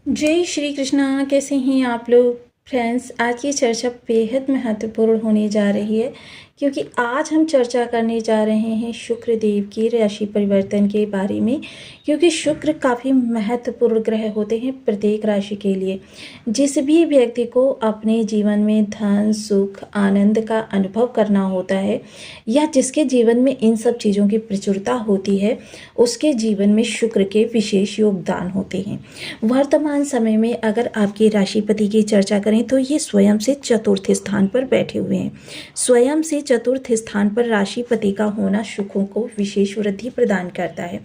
जय श्री कृष्णा। कैसे हैं आप लोग फ्रेंड्स? आज की चर्चा बेहद महत्वपूर्ण होने जा रही है क्योंकि आज हम चर्चा करने जा रहे हैं शुक्र देव की राशि परिवर्तन के बारे में। क्योंकि शुक्र काफ़ी महत्वपूर्ण ग्रह होते हैं प्रत्येक राशि के लिए। जिस भी व्यक्ति को अपने जीवन में धन सुख आनंद का अनुभव करना होता है या जिसके जीवन में इन सब चीज़ों की प्रचुरता होती है, उसके जीवन में शुक्र के विशेष योगदान होते हैं। वर्तमान समय में अगर आपके राशिपति की चर्चा करें तो ये स्वयं से चतुर्थ स्थान पर बैठे हुए हैं। स्वयं से चतुर्थ स्थान पर राशिपति का होना सुखों को विशेष वृद्धि प्रदान करता है।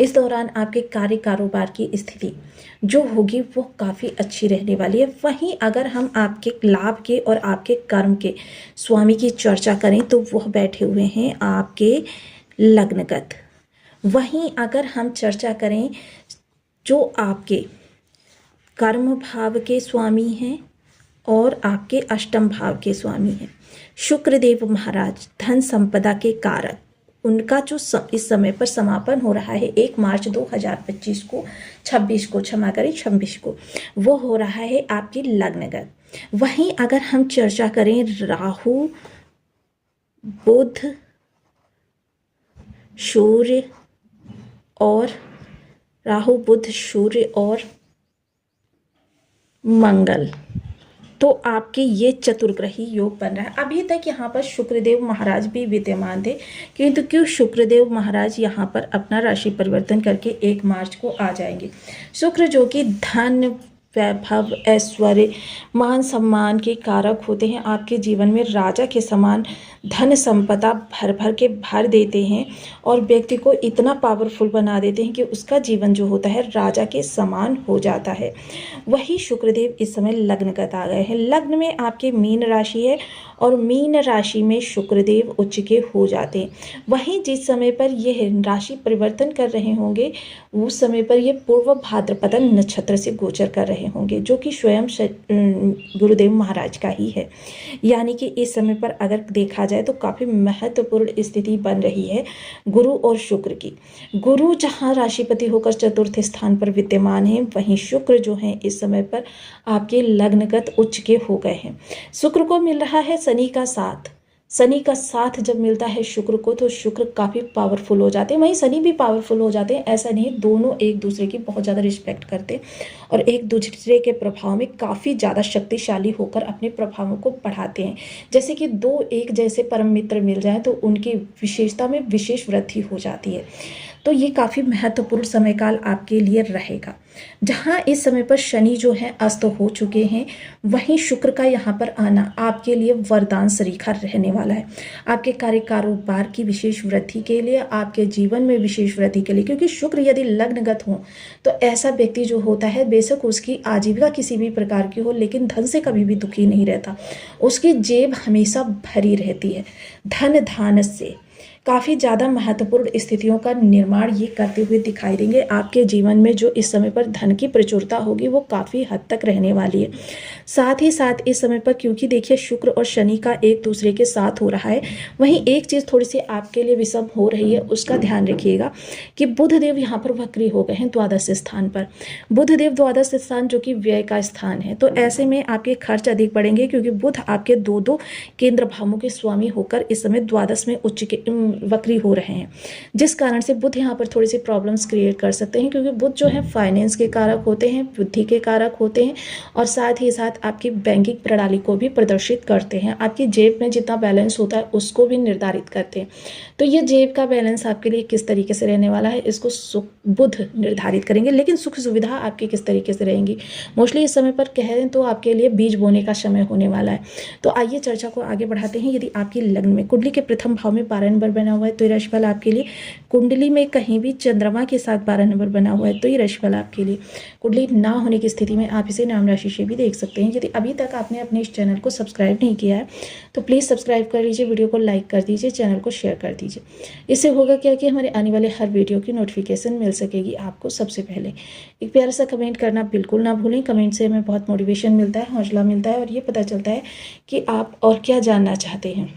इस दौरान आपके कार्य कारोबार की स्थिति जो होगी वो काफ़ी अच्छी रहने वाली है। वहीं अगर हम आपके लाभ के और आपके कर्म के स्वामी की चर्चा करें तो वह बैठे हुए हैं आपके लग्नगत। वहीं अगर हम चर्चा करें जो आपके कर्म भाव के स्वामी हैं और आपके अष्टम भाव के स्वामी हैं, शुक्रदेव महाराज धन संपदा के कारक, उनका जो इस समय पर समापन हो रहा है 1 मार्च 2025 को 26 को वो हो रहा है आपकी लग्नगत। वहीं अगर हम चर्चा करें राहु बुध सूर्य और मंगल, तो आपके ये चतुर्ग्रही योग बन रहा है। अभी तक यहाँ पर शुक्रदेव महाराज भी विद्यमान थे, किंतु क्यों शुक्रदेव महाराज यहाँ पर अपना राशि परिवर्तन करके 1 मार्च को आ जाएंगे। शुक्र जो कि धन वैभव ऐश्वर्य मान सम्मान के कारक होते हैं, आपके जीवन में राजा के समान धन संपदा भर भर के भर देते हैं और व्यक्ति को इतना पावरफुल बना देते हैं कि उसका जीवन जो होता है राजा के समान हो जाता है। वही शुक्रदेव इस समय लग्नगत आ गए हैं। लग्न में आपके मीन राशि है और मीन राशि में शुक्रदेव उच्च के हो जाते हैं। वहीं जिस समय पर यह राशि परिवर्तन कर रहे होंगे उस समय पर ये पूर्व भाद्रपद नक्षत्र से गोचर कर रहे होंगे, जो कि स्वयं गुरुदेव महाराज का ही है। यानी कि इस समय पर अगर देखा जाए तो काफ़ी महत्वपूर्ण स्थिति बन रही है गुरु और शुक्र की। गुरु जहाँ राशिपति होकर चतुर्थ स्थान पर विद्यमान है, वहीं शुक्र जो है इस समय पर आपके लग्नगत उच्च के हो गए हैं। शुक्र को मिल रहा है शनि का साथ। शनि का साथ जब मिलता है शुक्र को तो शुक्र काफ़ी पावरफुल हो जाते हैं, वहीं शनि भी पावरफुल हो जाते हैं। ऐसा नहीं, दोनों एक दूसरे की बहुत ज़्यादा रिस्पेक्ट करते हैं और एक दूसरे के प्रभाव में काफ़ी ज़्यादा शक्तिशाली होकर अपने प्रभावों को बढ़ाते हैं। जैसे कि दो एक जैसे परम मित्र मिल जाएं तो उनकी विशेषता में विशेष वृद्धि हो जाती है। तो ये काफ़ी महत्वपूर्ण समय काल आपके लिए रहेगा। जहाँ इस समय पर शनि जो है अस्त हो चुके हैं, वहीं शुक्र का यहाँ पर आना आपके लिए वरदान सरीखा रहने वाला है। आपके कार्य कारोबार की विशेष वृद्धि के लिए, आपके जीवन में विशेष वृद्धि के लिए, क्योंकि शुक्र यदि लग्नगत हो तो ऐसा व्यक्ति जो होता है बेशक उसकी आजीविका किसी भी प्रकार की हो लेकिन धन से कभी भी दुखी नहीं रहता। उसकी जेब हमेशा भरी रहती है धन धान से। काफ़ी ज़्यादा महत्वपूर्ण स्थितियों का निर्माण ये करते हुए दिखाई देंगे। आपके जीवन में जो इस समय पर धन की प्रचुरता होगी वो काफ़ी हद तक रहने वाली है। साथ ही साथ इस समय पर क्योंकि देखिए शुक्र और शनि का एक दूसरे के साथ हो रहा है, वहीं एक चीज़ थोड़ी सी आपके लिए विषम हो रही है, उसका ध्यान रखिएगा कि बुधदेव यहाँ पर वक्री हो गए हैं द्वादश स्थान पर। बुधदेव द्वादश स्थान जो कि व्यय का स्थान है, तो ऐसे में आपके खर्च अधिक बढ़ेंगे क्योंकि बुध आपके दो केंद्र भावों के स्वामी होकर इस समय द्वादश में उच्च के वक्री हो रहे हैं, जिस कारण से बुध यहाँ पर थोड़ी सी प्रॉब्लम्स क्रिएट कर सकते हैं। क्योंकि बुध जो है फाइनेंस के कारक होते हैं, बुद्धि के कारक होते हैं और साथ ही साथ आपकी बैंकिंग प्रणाली को भी प्रदर्शित करते हैं। आपकी जेब में जितना बैलेंस होता है उसको भी निर्धारित करते हैं। तो ये जेब का बैलेंस आपके लिए किस तरीके से रहने वाला है, इसको बुध निर्धारित करेंगे। लेकिन सुख सुविधा आपकी किस तरीके से रहेंगी, मोस्टली इस समय पर कहें तो आपके लिए बीज बोने का समय होने वाला है। तो आइए चर्चा को आगे बढ़ाते हैं। यदि आपकी लग्न में कुंडली के प्रथम भाव में 12 नंबर बना हुआ है तो ये राशिफल आपके लिए, कुंडली में कहीं भी चंद्रमा के साथ 12 नंबर बना हुआ है तो ये राशिफल आपके लिए, कुंडली ना होने की स्थिति में आप इसे नाम राशि से भी देख सकते हैं। यदि अभी तक आपने अपने इस चैनल को सब्सक्राइब नहीं किया है तो प्लीज़ सब्सक्राइब कर लीजिए, वीडियो को लाइक कर दीजिए, चैनल को शेयर कर दीजिए। इससे होगा क्या कि हमारे आने वाले हर वीडियो की नोटिफिकेशन मिल सकेगी आपको सबसे पहले। एक प्यारा सा कमेंट करना बिल्कुल ना भूलें। कमेंट से हमें बहुत मोटिवेशन मिलता है, हौसला मिलता है और ये पता चलता है कि आप और क्या जानना चाहते हैं।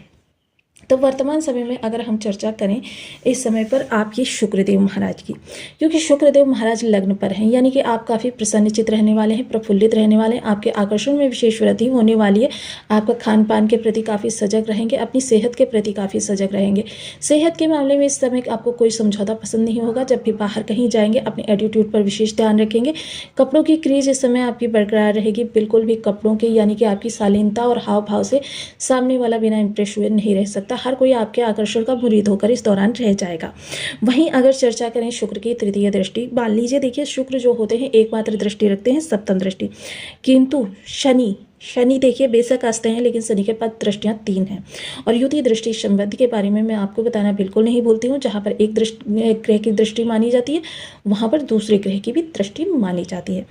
तो वर्तमान समय में अगर हम चर्चा करें इस समय पर आपके शुक्रदेव महाराज की, क्योंकि शुक्रदेव महाराज लग्न पर हैं, यानी कि आप काफ़ी प्रसन्नचित रहने वाले हैं, प्रफुल्लित रहने वाले हैं, आपके आकर्षण में विशेष वृद्धि होने वाली है। आपका खान पान के प्रति काफ़ी सजग रहेंगे, अपनी सेहत के प्रति काफ़ी सजग रहेंगे। सेहत के मामले में इस समय आपको कोई समझौता पसंद नहीं होगा। जब भी बाहर कहीं जाएंगे अपने एटीट्यूड पर विशेष ध्यान रखेंगे। कपड़ों की क्रेज इस समय आपकी बरकरार रहेगी, बिल्कुल भी कपड़ों के यानी कि आपकी शालीनता और हाव भाव से सामने वाला बिना इंप्रेस हुए नहीं रह सकता। हर कोई आपके आकर्षण का मुरीद होकर इस दौरान रह जाएगा। वहीं अगर चर्चा करें शुक्र की तृतीय दृष्टि, मान लीजिए देखिए शुक्र जो होते हैं एकमात्र दृष्टि रखते हैं, सप्तम दृष्टि, किंतु शनि देखिए बेशक आस्ते हैं लेकिन शनि के पास दृष्टियां 3 हैं। और युति दृष्टि संबंध के बारे में मैं आपको बताना बिल्कुल नहीं भूलती हूँ। जहाँ पर एक ग्रह की दृष्टि मानी जाती है वहाँ पर दूसरे ग्रह की भी दृष्टि मानी जाती है।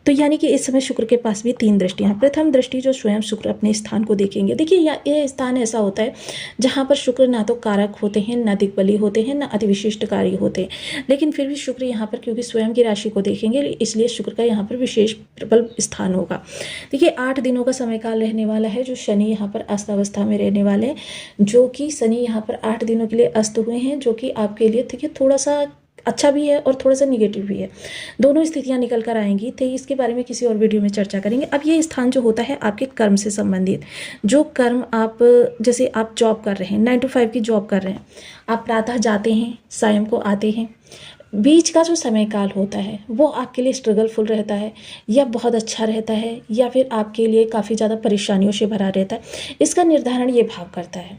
तो यानी कि इस समय शुक्र के पास भी 3 दृष्टियां हैं। प्रथम दृष्टि जो स्वयं शुक्र अपने स्थान को देखेंगे, देखिए यह स्थान ऐसा होता है जहाँ पर शुक्र ना तो कारक होते हैं, ना दिग्बली होते हैं, ना अति विशिष्टकारी होते हैं, लेकिन फिर भी शुक्र यहाँ पर क्योंकि स्वयं की राशि को देखेंगे इसलिए शुक्र का यहाँ पर विशेष प्रबल स्थान होगा। देखिए 8 दिनों का समय काल रहने वाला है जो शनि यहाँ पर अस्थावस्था में रहने वाले हैं, जो कि शनि यहाँ पर 8 दिनों के लिए अस्त हुए हैं, जो कि आपके लिए देखिए थोड़ा सा अच्छा भी है और थोड़ा सा निगेटिव भी है। दोनों स्थितियां निकल कर आएंगी, तो इसके बारे में किसी और वीडियो में चर्चा करेंगे। अब ये स्थान जो होता है आपके कर्म से संबंधित, जो कर्म आप जैसे आप जॉब कर रहे हैं, 9 to 5 की जॉब कर रहे हैं, आप प्रातः जाते हैं शाम को आते हैं, बीच का जो समय काल होता है वो आपके लिए स्ट्रगलफुल रहता है या बहुत अच्छा रहता है या फिर आपके लिए काफ़ी ज़्यादा परेशानियों से भरा रहता है। इसका निर्धारण ये भाव करता है।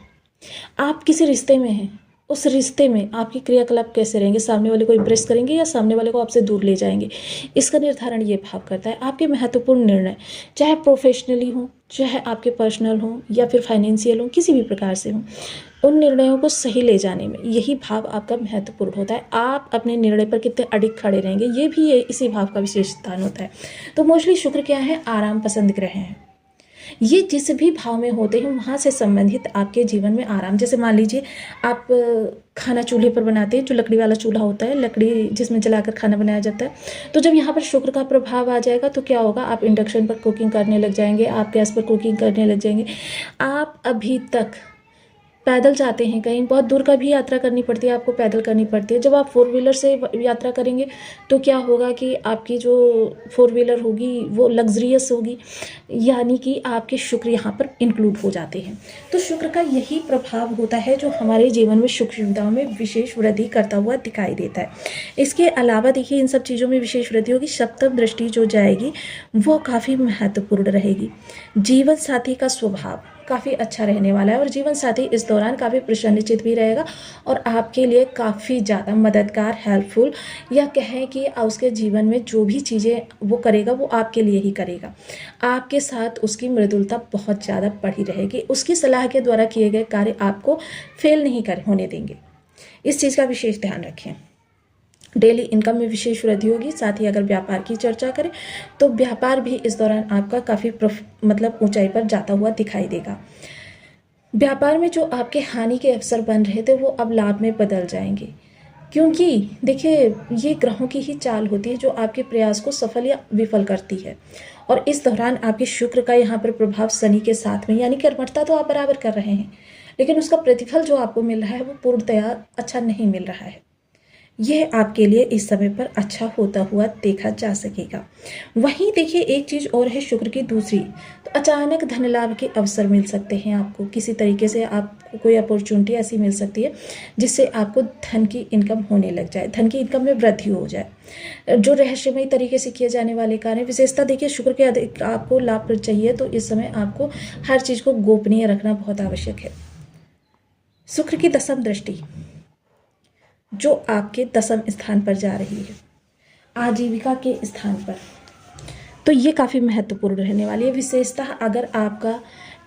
आप किसी रिश्ते में हैं, उस रिश्ते में आपकी क्रियाकलाप कैसे रहेंगे, सामने वाले को इम्प्रेस करेंगे या सामने वाले को आपसे दूर ले जाएंगे, इसका निर्धारण ये भाव करता है। आपके महत्वपूर्ण निर्णय चाहे प्रोफेशनली हो, चाहे आपके पर्सनल हो या फिर फाइनेंशियल हो, किसी भी प्रकार से हो, उन निर्णयों को सही ले जाने में यही भाव आपका महत्वपूर्ण होता है। आप अपने निर्णय पर कितने अडिग खड़े रहेंगे ये भी इसी भाव का विशेष स्थान होता है। तो मोस्टली शुक्र क्या है, आराम पसंद ग्रह हैं। ये जिस भी भाव में होते हैं वहाँ से संबंधित आपके जीवन में आराम, जैसे मान लीजिए आप खाना चूल्हे पर बनाते हैं, जो लकड़ी वाला चूल्हा होता है, लकड़ी जिसमें जलाकर खाना बनाया जाता है, तो जब यहाँ पर शुक्र का प्रभाव आ जाएगा तो क्या होगा, आप इंडक्शन पर कुकिंग करने लग जाएंगे, आप गैस पर कुकिंग करने लग जाएंगे। आप अभी तक पैदल जाते हैं, कहीं बहुत दूर का भी यात्रा करनी पड़ती है, आपको पैदल करनी पड़ती है। जब आप 4 व्हीलर से यात्रा करेंगे तो क्या होगा कि आपकी जो 4 व्हीलर होगी वो लग्जरियस होगी, यानी कि आपके शुक्र यहाँ पर इंक्लूड हो जाते हैं। तो शुक्र का यही प्रभाव होता है जो हमारे जीवन में सुख सुविधाओं में विशेष वृद्धि करता हुआ दिखाई देता है। इसके अलावा देखिए इन सब चीज़ों में विशेष वृद्धि होगी। सप्तम दृष्टि जो जाएगी वो काफ़ी महत्वपूर्ण रहेगी। जीवन साथी का स्वभाव काफ़ी अच्छा रहने वाला है और जीवन साथी इस दौरान काफ़ी प्रसन्नचित भी रहेगा और आपके लिए काफ़ी ज़्यादा मददगार, हेल्पफुल, या कहें कि उसके जीवन में जो भी चीज़ें वो करेगा वो आपके लिए ही करेगा। आपके साथ उसकी मृदुलता बहुत ज़्यादा बढ़ी रहेगी। उसकी सलाह के द्वारा किए गए कार्य आपको फेल नहीं होने देंगे। इस चीज़ का विशेष ध्यान रखें। डेली इनकम में विशेष वृद्धि होगी। साथ ही अगर व्यापार की चर्चा करें तो व्यापार भी इस दौरान आपका काफ़ी ऊंचाई पर जाता हुआ दिखाई देगा। व्यापार में जो आपके हानि के अवसर बन रहे थे वो अब लाभ में बदल जाएंगे, क्योंकि देखिए ये ग्रहों की ही चाल होती है जो आपके प्रयास को सफल या विफल करती है। और इस दौरान आपके शुक्र का यहाँ पर प्रभाव शनि के साथ में, यानी कर्मठता तो आप बराबर कर रहे हैं लेकिन उसका प्रतिफल जो आपको मिल रहा है वो पूर्णतया अच्छा नहीं मिल रहा है। यह आपके लिए इस समय पर अच्छा होता हुआ देखा जा सकेगा। वहीं देखिए एक चीज़ और है शुक्र की दूसरी, तो अचानक धन लाभ के अवसर मिल सकते हैं आपको। किसी तरीके से आपको कोई अपॉर्चुनिटी ऐसी मिल सकती है जिससे आपको धन की इनकम होने लग जाए, धन की इनकम में वृद्धि हो जाए। जो रहस्यमय तरीके से किए जाने वाले कार्य, विशेषता देखिए शुक्र के अधिक आपको लाभ चाहिए तो इस समय आपको हर चीज़ को गोपनीय रखना बहुत आवश्यक है। शुक्र की दशम दृष्टि जो आपके दशम स्थान पर जा रही है, आजीविका के स्थान पर, तो ये काफ़ी महत्वपूर्ण रहने वाली है। विशेषतः अगर आपका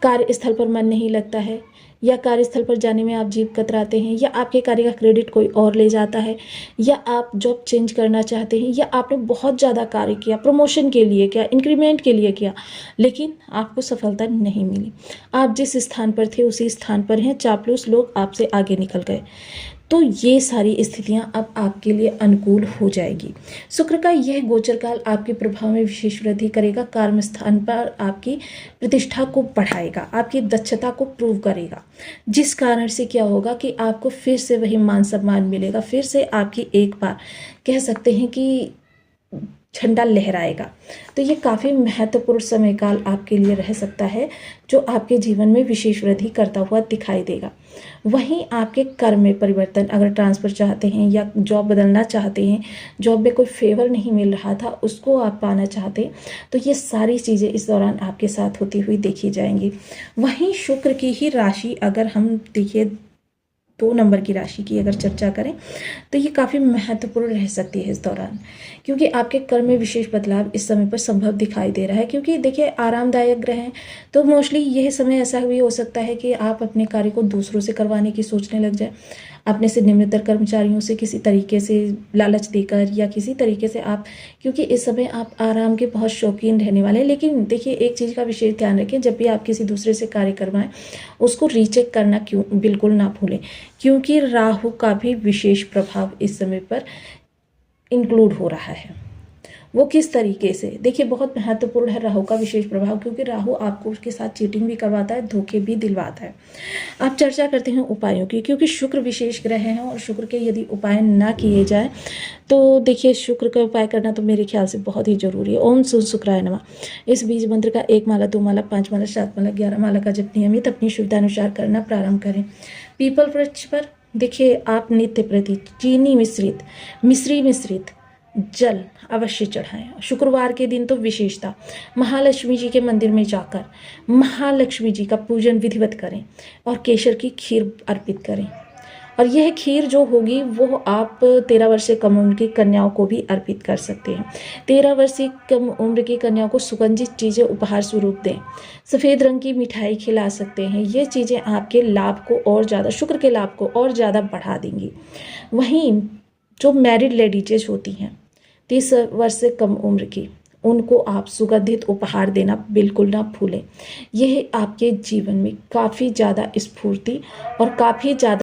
कार्यस्थल पर मन नहीं लगता है या कार्यस्थल पर जाने में आप जीव कतराते हैं या आपके कार्य का क्रेडिट कोई और ले जाता है या आप जॉब चेंज करना चाहते हैं या आपने बहुत ज़्यादा कार्य किया, प्रमोशन के लिए किया, इंक्रीमेंट के लिए किया, लेकिन आपको सफलता नहीं मिली, आप जिस स्थान पर थे उसी स्थान पर हैं, चापलूस लोग आपसे आगे निकल गए, तो ये सारी स्थितियां अब आपके लिए अनुकूल हो जाएगी। शुक्र का यह गोचर काल आपके प्रभाव में विशेष वृद्धि करेगा। कर्म स्थान पर आपकी प्रतिष्ठा को बढ़ाएगा, आपकी दक्षता को प्रूव करेगा, जिस कारण से क्या होगा कि आपको फिर से वही मान सम्मान मिलेगा, फिर से आपकी एक बार कह सकते हैं कि झंडा लहराएगा। तो ये काफ़ी महत्वपूर्ण समय काल आपके लिए रह सकता है, जो आपके जीवन में विशेष वृद्धि करता हुआ दिखाई देगा। वहीं आपके कर्म में परिवर्तन, अगर ट्रांसफ़र चाहते हैं या जॉब बदलना चाहते हैं, जॉब में कोई फेवर नहीं मिल रहा था उसको आप पाना चाहते हैं, तो ये सारी चीज़ें इस दौरान आपके साथ होती हुई देखी जाएंगी। वहीं शुक्र की ही राशि अगर हम देखिए 2 नंबर की राशि की अगर चर्चा करें तो ये काफ़ी महत्वपूर्ण रह सकती है इस दौरान, क्योंकि आपके कर्म में विशेष बदलाव इस समय पर संभव दिखाई दे रहा है। क्योंकि देखिए आरामदायक ग्रह हैं, तो मोस्टली यह समय ऐसा भी हो सकता है कि आप अपने कार्य को दूसरों से करवाने की सोचने लग जाए, अपने से निम्नतर कर्मचारियों से किसी तरीके से लालच देकर या किसी तरीके से आप, क्योंकि इस समय आप आराम के बहुत शौकीन रहने वाले हैं। लेकिन देखिए एक चीज़ का विशेष ध्यान रखें, जब भी आप किसी दूसरे से कार्य करवाएं उसको रीचेक करना बिल्कुल ना भूलें, क्योंकि राहु का भी विशेष प्रभाव इस समय पर इंक्लूड हो रहा है। वो किस तरीके से, देखिए बहुत महत्वपूर्ण है राहु का विशेष प्रभाव, क्योंकि राहु आपको उसके साथ चीटिंग भी करवाता है, धोखे भी दिलवाता है। आप चर्चा करते हैं उपायों की, क्योंकि शुक्र विशेष ग्रह हैं और शुक्र के यदि उपाय ना किए जाए तो देखिए शुक्र का उपाय करना तो मेरे ख्याल से बहुत ही जरूरी है। ओम शुक्राय नमः इस बीज मंत्र का 1 माला 2 माला 5 माला 7 माला 11 माला का जब नियमित अपनी सुविधानुसार करना प्रारंभ करें। पीपल वृक्ष पर देखिए आप नित्य प्रति चीनी मिश्री मिश्रित जल अवश्य चढ़ाएं। शुक्रवार के दिन तो विशेषता महालक्ष्मी जी के मंदिर में जाकर महालक्ष्मी जी का पूजन विधिवत करें और केसर की खीर अर्पित करें। और यह खीर जो होगी वो आप 13 वर्ष से कम उम्र की कन्याओं को भी अर्पित कर सकते हैं। 13 वर्ष से कम उम्र की कन्याओं को सुगंधित चीज़ें उपहार स्वरूप दें। सफ़ेद रंग की मिठाई खिला सकते हैं। ये चीज़ें आपके लाभ को और ज़्यादा, शुक्र के लाभ को और ज़्यादा बढ़ा देंगी। वहीं जो मैरिड लेडीजेज होती हैं 30 वर्ष से कम उम्र की, उनको आप सुगंधित उपहार देना बिल्कुल ना भूलें। यह आपके जीवन में काफ़ी ज़्यादा स्फूर्ति और काफ़ी ज़्यादा